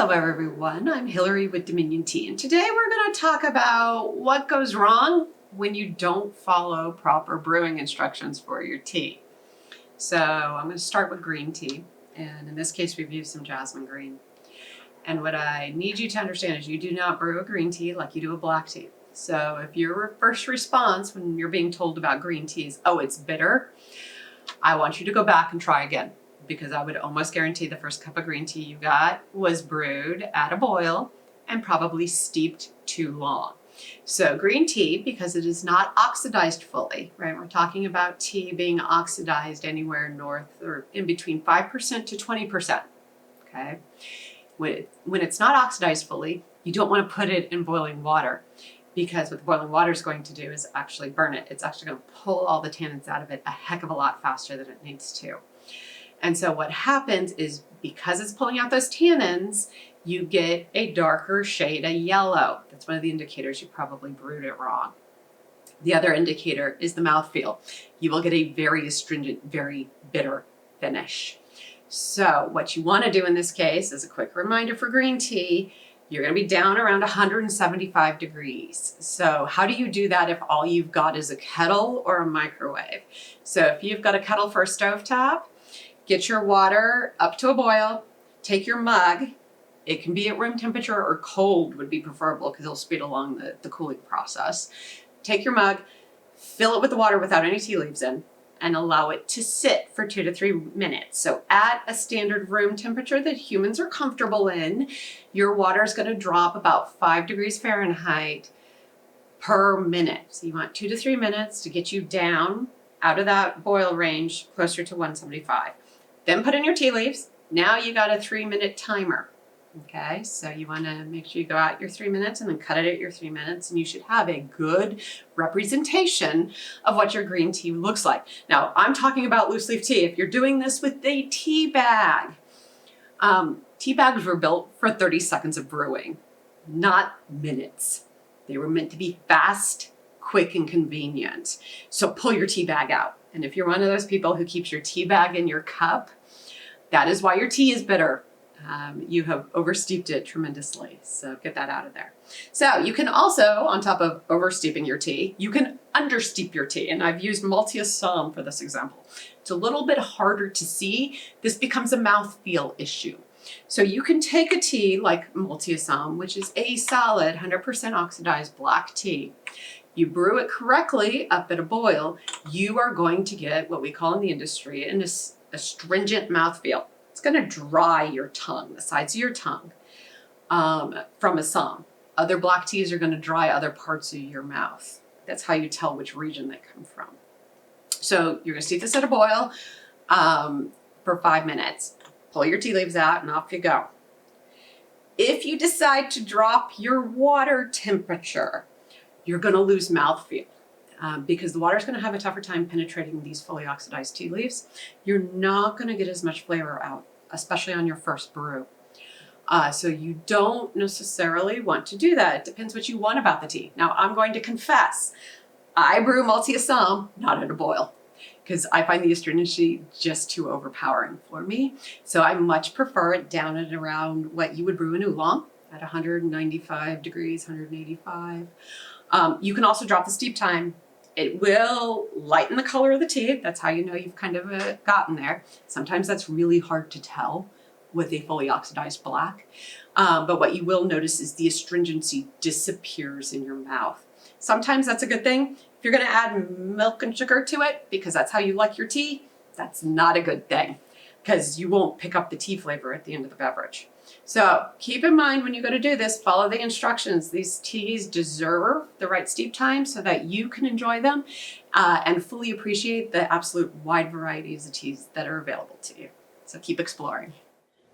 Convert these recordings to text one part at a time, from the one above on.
Hello everyone, I'm Hillary with Dominion Tea, and today we're going to talk about what goes wrong when you don't follow proper brewing instructions for your tea. So I'm going to start with green tea, and in this case we've used some jasmine green. And what I need you to understand is you do not brew a green tea like you do a black tea. So if your first response when you're being told about green tea is, oh, it's bitter, I want you to go back and try again. Because I would almost guarantee the first cup of green tea you got was brewed at a boil and probably steeped too long. So green tea, because it is not oxidized fully, right? We're talking about tea being oxidized anywhere north or in between 5% to 20%, okay? When it's not oxidized fully, you don't want to put it in boiling water, because what boiling water is going to do is actually burn it. It's actually going to pull all the tannins out of it a heck of a lot faster than it needs to. And so what happens is, because it's pulling out those tannins, you get a darker shade of yellow. That's one of the indicators you probably brewed it wrong. The other indicator is the mouthfeel. You will get a very astringent, very bitter finish. So what you want to do in this case, as a quick reminder for green tea, you're going to be down around 175 degrees. So how do you do that if all you've got is a kettle or a microwave? So if you've got a kettle for a stovetop, get your water up to a boil, take your mug. It can be at room temperature or cold would be preferable because it'll speed along the cooling process. Take your mug, fill it with the water without any tea leaves in, and allow it to sit for 2 to 3 minutes. So at a standard room temperature that humans are comfortable in, your water is going to drop about 5 degrees Fahrenheit per minute. So you want 2 to 3 minutes to get you down out of that boil range closer to 175. Then put in your tea leaves. Now you got a 3-minute timer. Okay, so you want to make sure you go out your 3 minutes and then cut it at your 3 minutes, and you should have a good representation of what your green tea looks like. Now, I'm talking about loose leaf tea. If you're doing this with a tea bag, tea bags were built for 30 seconds of brewing, not minutes. They were meant to be fast, quick, and convenient. So pull your tea bag out. And if you're one of those people who keeps your tea bag in your cup, that is why your tea is bitter. You have oversteeped it tremendously. So get that out of there. So you can also, on top of oversteeping your tea, you can understeep your tea. And I've used multi-assam for this example. It's a little bit harder to see. This becomes a mouthfeel issue. So you can take a tea like multi-assam, which is a solid 100% oxidized black tea. You brew it correctly up at a boil, you are going to get what we call in the industry an astringent mouthfeel. It's going to dry your tongue, the sides of your tongue, from Assam. Other black teas are going to dry other parts of your mouth. That's how you tell which region they come from. So you're going to steep this at a boil for 5 minutes. Pull your tea leaves out and off you go. If you decide to drop your water temperature, you're going to lose mouthfeel because the water is going to have a tougher time penetrating these fully oxidized tea leaves. You're not going to get as much flavor out, especially on your first brew. So you don't necessarily want to do that. It depends what you want about the tea. Now, I'm going to confess, I brew multi-assam not at a boil because I find the astringency just too overpowering for me. So I much prefer it down at around what you would brew in oolong at 195 degrees, 185. You can also drop the steep time. It will lighten the color of the tea. That's how you know you've kind of gotten there. Sometimes that's really hard to tell with a fully oxidized black. But what you will notice is the astringency disappears in your mouth. Sometimes that's a good thing. If you're going to add milk and sugar to it because that's how you like your tea, that's not a good thing because you won't pick up the tea flavor at the end of the beverage. So keep in mind when you go to do this, follow the instructions. These teas deserve the right steep time so that you can enjoy them and fully appreciate the absolute wide varieties of teas that are available to you. So keep exploring.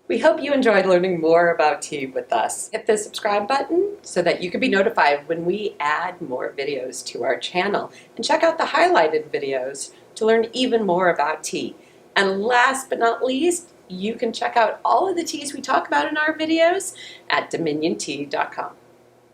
We hope you enjoyed learning more about tea with us. Hit the subscribe button so that you can be notified when we add more videos to our channel. And check out the highlighted videos to learn even more about tea. And last but not least, you can check out all of the teas we talk about in our videos at dominiontea.com.